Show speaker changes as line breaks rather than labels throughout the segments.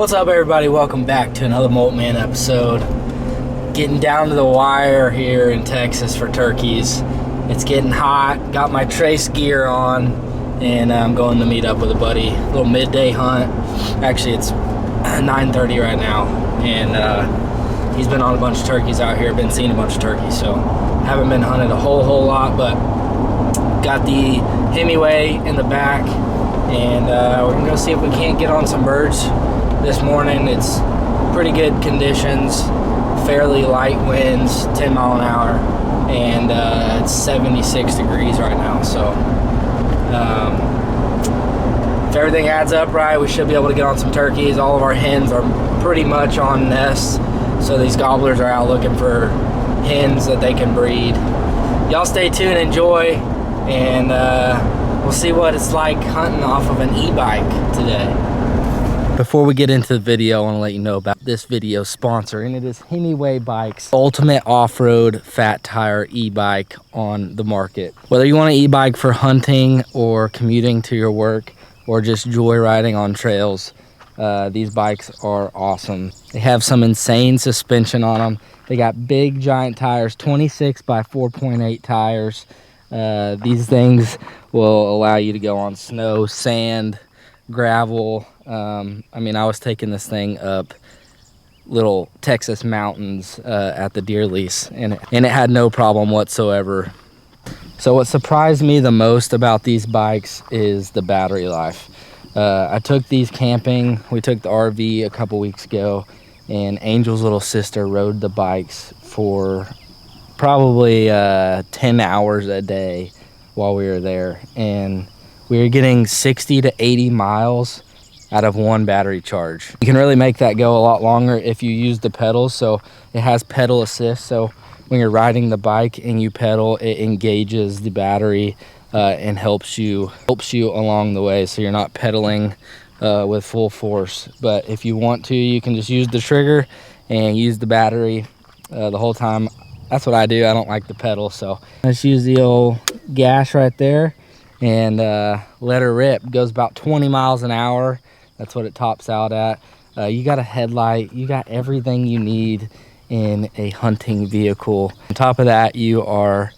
What's up, everybody? Welcome back to another Molt Man episode. Getting down to the wire here in Texas for turkeys. It's getting hot. Got my trace gear on, and I'm going to meet up with a buddy. A little midday hunt. Actually, it's 9:30 right now, and he's been on a bunch of turkeys out here. Been seeing a bunch of turkeys, so haven't been hunting a whole lot, but got the Hemingway in the back, and we're gonna go see if we can't get on some birds. This morning it's pretty good conditions, fairly light winds, 10 mile an hour, and it's 76 degrees right now. So if everything adds up right, we should be able to get on some turkeys. All of our hens are pretty much on nests, so these gobblers are out looking for hens that they can breed. Y'all stay tuned, enjoy, and we'll see what it's like hunting off of an e-bike today. Before we get into the video, I want to let you know about this video sponsor, and it is Hemingway Bikes, ultimate off-road fat tire e-bike on the market. Whether you want an e-bike for hunting or commuting to your work or just joyriding on trails, these bikes are awesome. They have some insane suspension on them. They got big giant tires, 26 by 4.8 tires. These things will allow you to go on snow, sand, gravel. I mean, I was taking this thing up little Texas mountains at the deer lease, and it had no problem whatsoever. So what surprised me the most about these bikes is the battery life. I took these camping. We took the RV a couple weeks ago, and Angel's little sister rode the bikes for probably 10 hours a day while we were there, and we were getting 60 to 80 miles out of one battery charge. You can really make that go a lot longer if you use the pedals. So it has pedal assist, so when you're riding the bike and you pedal, it engages the battery and helps you along the way, so you're not pedaling with full force. But if you want to, you can just use the trigger and use the battery the whole time. That's what I do. I don't like the pedal, so let's use the old gas right there and let her rip. It goes about 20 miles an hour. That's what it tops out at. You got a headlight, you got everything you need in a hunting vehicle. On top of that, you are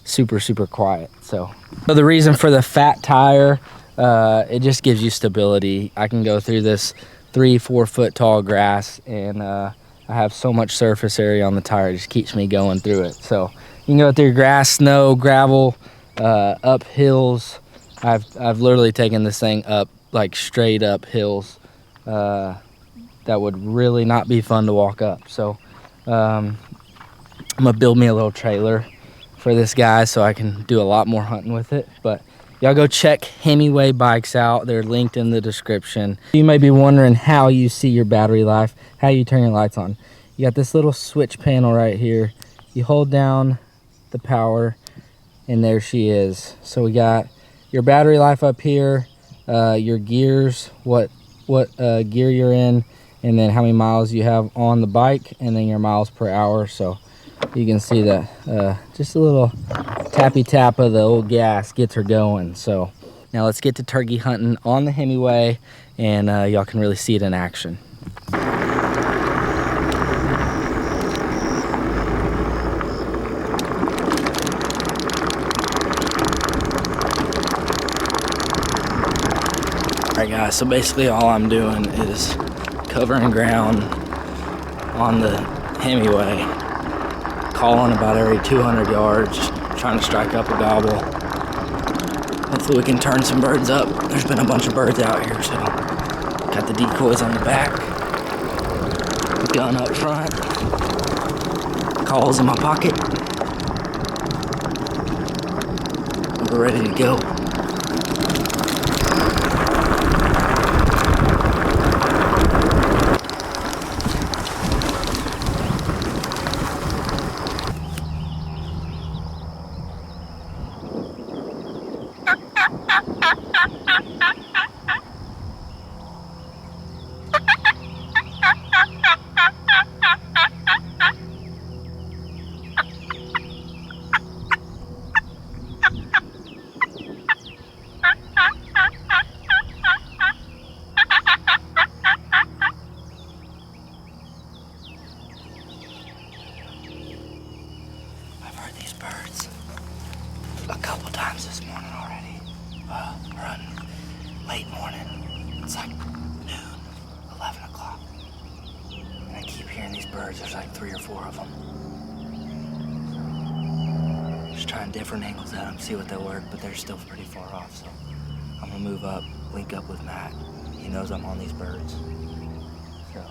super quiet. So the reason for the fat tire, it just gives you stability. I can go through this 3-4 foot tall grass, and I have so much surface area on the tire, it just keeps me going through it. So you can go through grass, snow, gravel, up hills. I've literally taken this thing up like straight up hills that would really not be fun to walk up. So I'm gonna build me a little trailer for this guy so I can do a lot more hunting with it. But y'all go check Hemingway Bikes out. They're linked in the description. You may be wondering how you see your battery life, how you turn your lights on. You got this little switch panel right here. You hold down the power, and there she is. So we got your battery life up here, your gears, what gear you're in, and then how many miles you have on the bike, and then your miles per hour. So you can see that just a little tappy tap of the old gas gets her going. So now let's get to turkey hunting on the Hemingway, and y'all can really see it in action. Alright guys, so basically all I'm doing is covering ground on the Hemingway, calling about every 200 yards, trying to strike up a gobble. Hopefully we can turn some birds up. There's been a bunch of birds out here, so got the decoys on the back, gun up front, calls in my pocket. We're ready to go. birds. There's like 3 or 4 of them. Just trying different angles at them, see what they'll work, but they're still pretty far off, so I'm gonna move up, link up with Matt. He knows I'm on these birds. So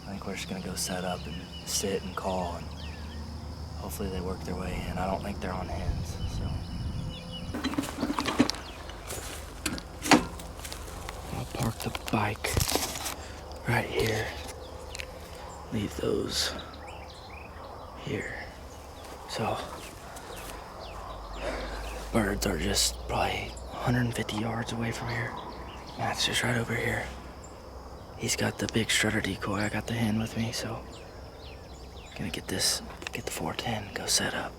I think we're just gonna go set up and sit and call, and hopefully they work their way in. I don't think they're on hens, so. I'll park the bike right here. Leave those here. So, birds are just probably 150 yards away from here. Matt's just right over here. He's got the big strutter decoy. I got the hen with me, so gonna get the 410, go set up.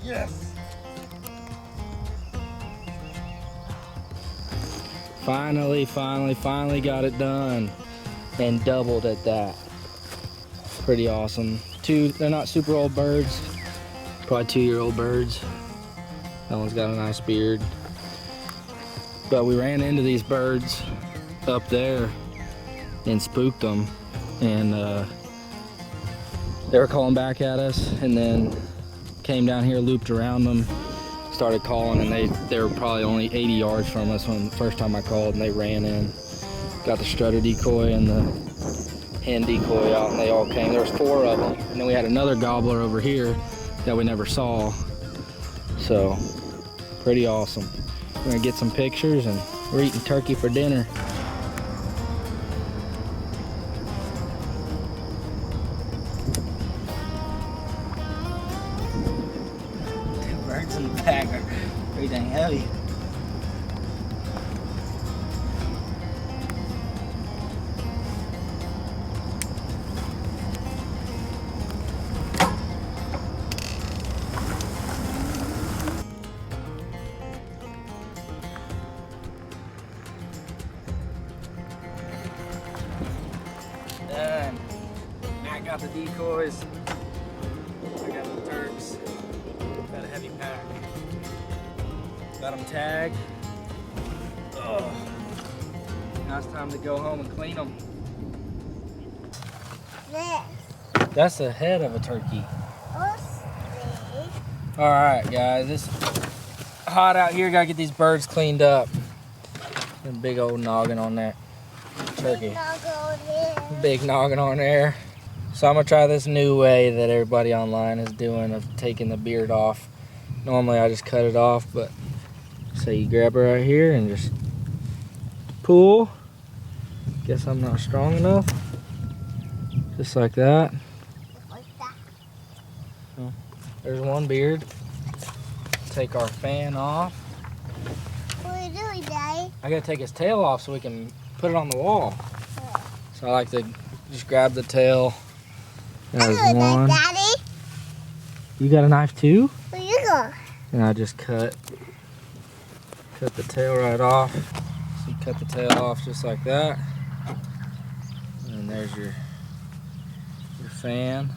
Yes.
Finally got it done. And doubled at that. Pretty awesome. They're not super old birds. Probably 2-year-old birds. That one's got a nice beard. But we ran into these birds up there and spooked them. And they were calling back at us, and then came down here, looped around them, started calling, and they were probably only 80 yards from us when the first time I called, and they ran in. Got the strutter decoy and the hen decoy out, and they all came. There was 4 of them, and then we had another gobbler over here that we never saw. So, pretty awesome. We're gonna get some pictures, and we're eating turkey for dinner. The birds in the back are pretty dang heavy. Done. Matt got the decoys. I got the turks. Got a heavy pack. Got them tagged. Oh. Now it's time to go home and clean them. That's the head of a turkey. All right, guys. It's hot out here. Gotta get these birds cleaned up. And big old noggin on that turkey. Big noggin on there. So I'm gonna try this new way that everybody online is doing of taking the beard off. Normally I just cut it off, but so you grab it right here and just pull. Guess I'm not strong enough. Just like that. So, there's one beard. Take our fan off.
What are you doing, Daddy?
I gotta take his tail off so we can put it on the wall. So I like to just grab the tail. There's one.
Daddy.
You got a knife too?
Where you go?
And I just cut the tail right off. So you cut the tail off just like that. And there's your fan.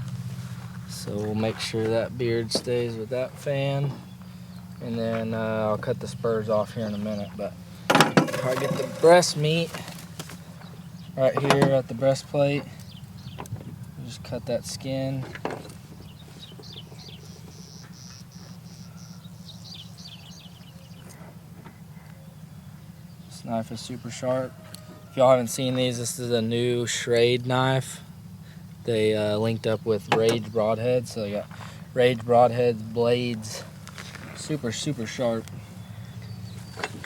So we'll make sure that beard stays with that fan. And then I'll cut the spurs off here in a minute. But I get the breast meat right here at the breastplate. Just cut that skin. This knife is super sharp. If y'all haven't seen these, this is a new Schrade knife. They linked up with Rage Broadheads, so they got Rage Broadheads blades. Super sharp.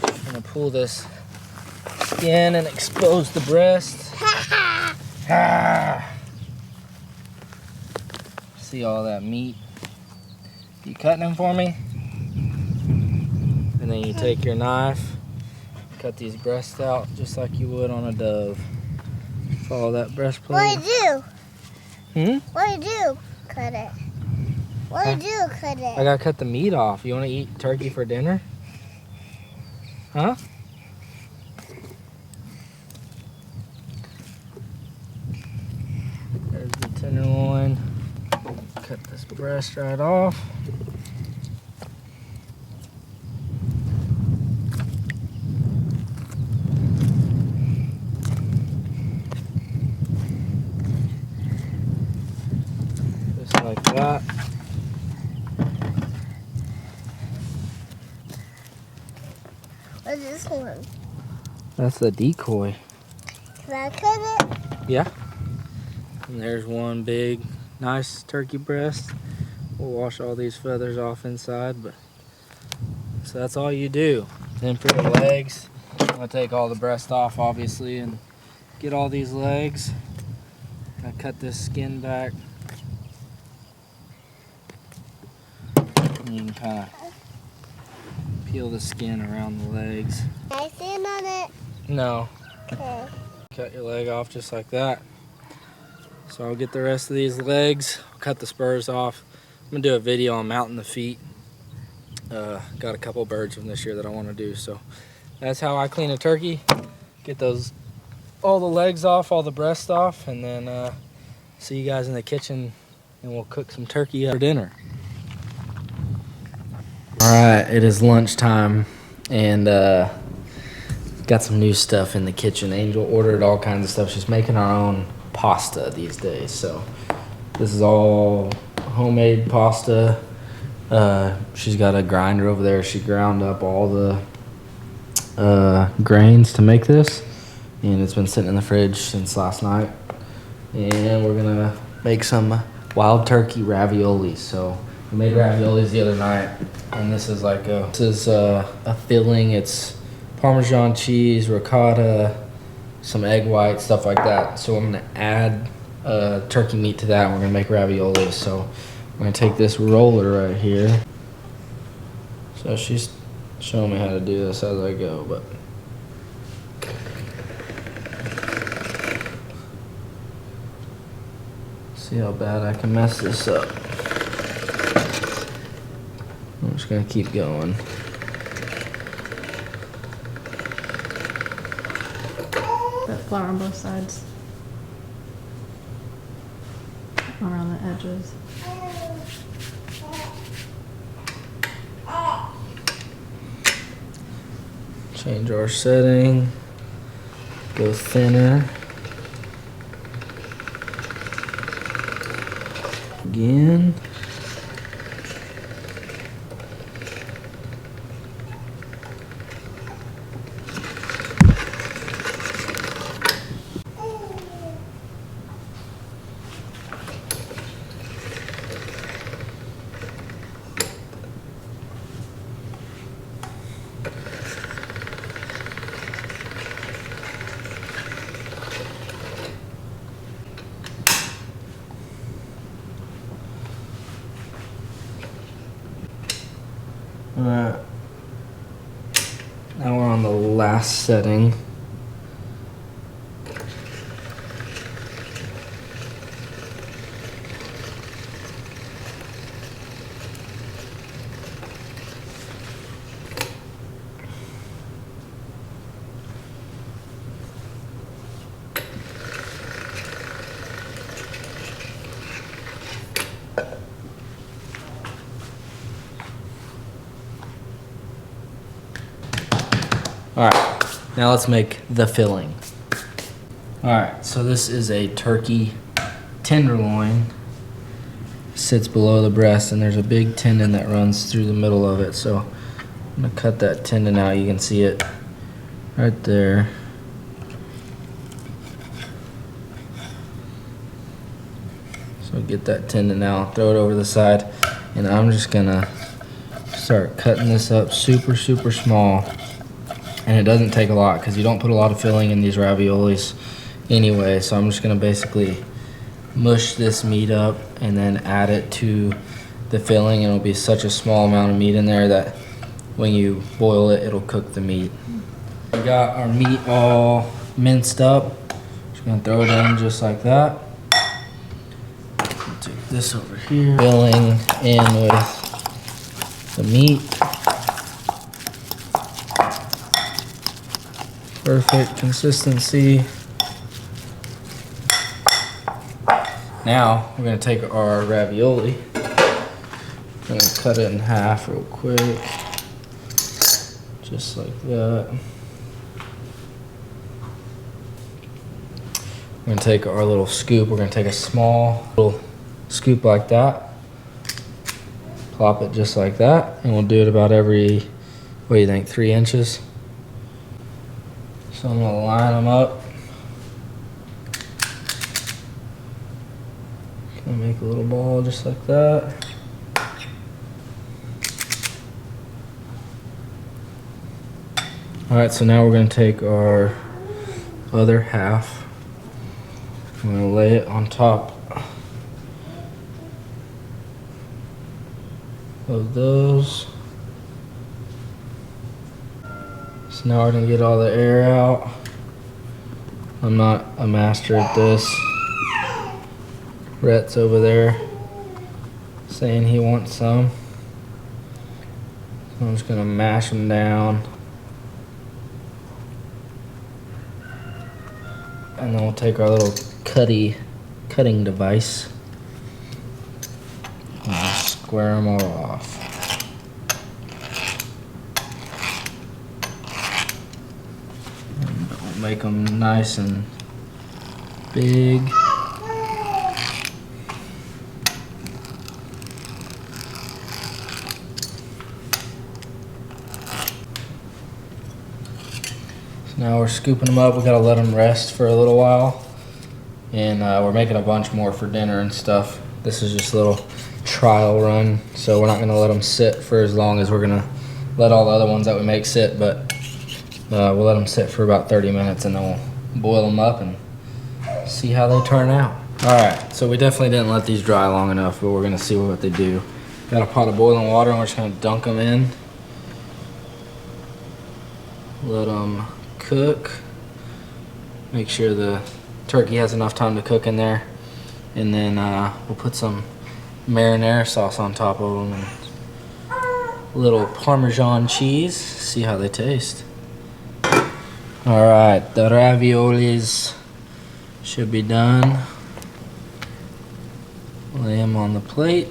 I'm gonna pull this skin and expose the breast. See all that meat. You cutting them for me? And then you take your knife, cut these breasts out just like you would on a dove. Follow that breastplate.
What do you do? What do you do? Cut it. What do you do? Cut it.
I gotta cut the meat off. You wanna eat turkey for dinner? Huh? There's the tenderloin. Cut this breast right off. Just like that.
What's this one?
That's the decoy.
Can I cut it?
Yeah. And there's one big, nice turkey breast. We'll wash all these feathers off inside, but so that's all you do. Then for the legs, I'm gonna take all the breast off, obviously, and get all these legs. I cut this skin back. And you can kind of peel the skin around the legs.
Can I stand on it?
No.
Okay.
Cut your leg off just like that. So I'll get the rest of these legs, cut the spurs off. I'm gonna do a video on mounting the feet Got a couple birds from this year that I want to do. So that's how I clean a turkey. Get all the legs off, all the breast off, and then see you guys in the kitchen, and we'll cook some turkey for dinner. All right, it is lunchtime, and got some new stuff in the kitchen. Angel ordered all kinds of stuff. She's making our own pasta these days. So this is all homemade pasta. She's got a grinder over there. She ground up all the grains to make this, and it's been sitting in the fridge since last night. And we're gonna make some wild turkey raviolis. So we made raviolis the other night, and this is a filling. It's Parmesan cheese, ricotta, some egg white, stuff like that. So I'm gonna add turkey meat to that, and we're gonna make raviolis. So I'm gonna take this roller right here. So she's showing me how to do this as I go, but see how bad I can mess this up. I'm just gonna keep going.
Put flour on both sides. Around the edges.
Change our setting. Go thinner. Again. Alright, now we're on the last setting. Alright, now let's make the filling. Alright, so this is a turkey tenderloin. Sits below the breast, and there's a big tendon that runs through the middle of it. So I'm gonna cut that tendon out. You can see it right there. So get that tendon out, throw it over the side, and I'm just gonna start cutting this up super small. And it doesn't take a lot because you don't put a lot of filling in these raviolis anyway. So I'm just gonna basically mush this meat up and then add it to the filling, and it'll be such a small amount of meat in there that when you boil it, it'll cook the meat. We got our meat all minced up. Just gonna throw it in just like that. Take this over here. Filling in with the meat. Perfect consistency. Now we're gonna take our ravioli. I'm gonna cut it in half real quick, just like that. We're gonna take our little scoop. We're gonna take a small little scoop like that, plop it just like that, and we'll do it about every, what do you think, 3 inches? So I'm gonna line them up. Gonna make a little ball just like that. All right, so now we're gonna take our other half. I'm gonna lay it on top of those. So now we're gonna get all the air out. I'm not a master at this. Rhett's over there saying he wants some. I'm just gonna mash them down. And then we'll take our little cutting device and square them all off. And we'll make them nice and big. Now we're scooping them up. We gotta let them rest for a little while, and we're making a bunch more for dinner and stuff. This is just a little trial run, so we're not gonna let them sit for as long as we're gonna let all the other ones that we make sit, but we'll let them sit for about 30 minutes, and then we'll boil them up and see how they turn out. All right, so we definitely didn't let these dry long enough, but we're gonna see what they do. Got a pot of boiling water, and we're just gonna dunk them in. Let them cook. Make sure the turkey has enough time to cook in there, and then we'll put some marinara sauce on top of them and a little Parmesan cheese. See how they taste. All right, the raviolis should be done. Lay them on the plate.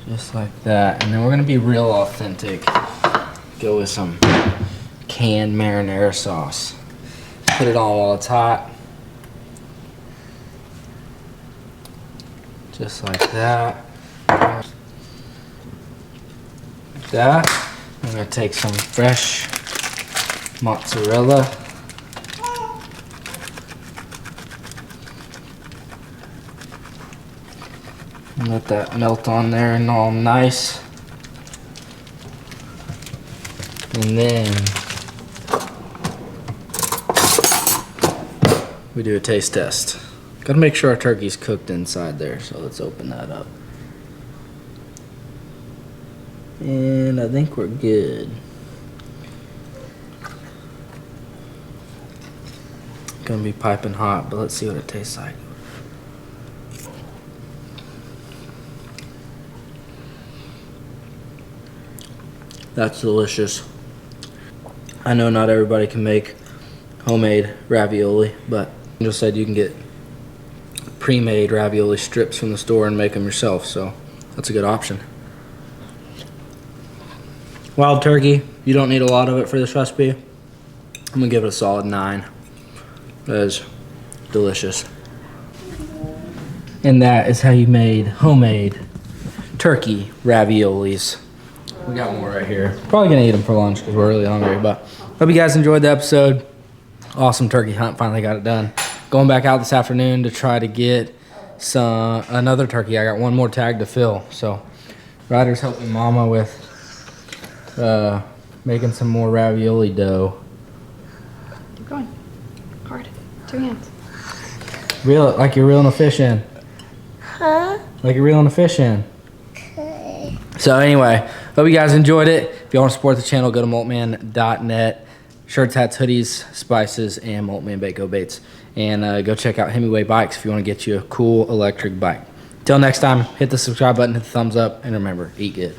Just like that. And then we're gonna be real authentic. Go with some canned marinara sauce. Put it on while it's hot. Just like that. Like that. I'm gonna take some fresh mozzarella. And let that melt on there and all nice. And then we do a taste test. Gotta make sure our turkey's cooked inside there, so let's open that up. And I think we're good. Gonna be piping hot, but let's see what it tastes like. That's delicious. I know not everybody can make homemade ravioli, but Angel said you can get pre-made ravioli strips from the store and make them yourself, so that's a good option. Wild turkey, you don't need a lot of it for this recipe. I'm gonna give it a solid 9. That is delicious. And that is how you made homemade turkey raviolis. We got more right here. Probably gonna eat them for lunch because we're really hungry, but hope you guys enjoyed the episode. Awesome turkey hunt, finally got it done. Going back out this afternoon to try to get another turkey. I got one more tag to fill, so Ryder's helping Mama with making some more ravioli dough.
Keep going. Hard. 2 hands.
Reel it like you're reeling a fish in.
Huh?
Like you're reeling a fish in.
Okay.
So anyway, hope you guys enjoyed it. If you want to support the channel, go to moltman.net. Shirts, hats, hoodies, spices, and Moltman Baco baits. And go check out Hemingway Bikes if you want to get you a cool electric bike. Till next time, hit the subscribe button, hit the thumbs up, and remember, eat good.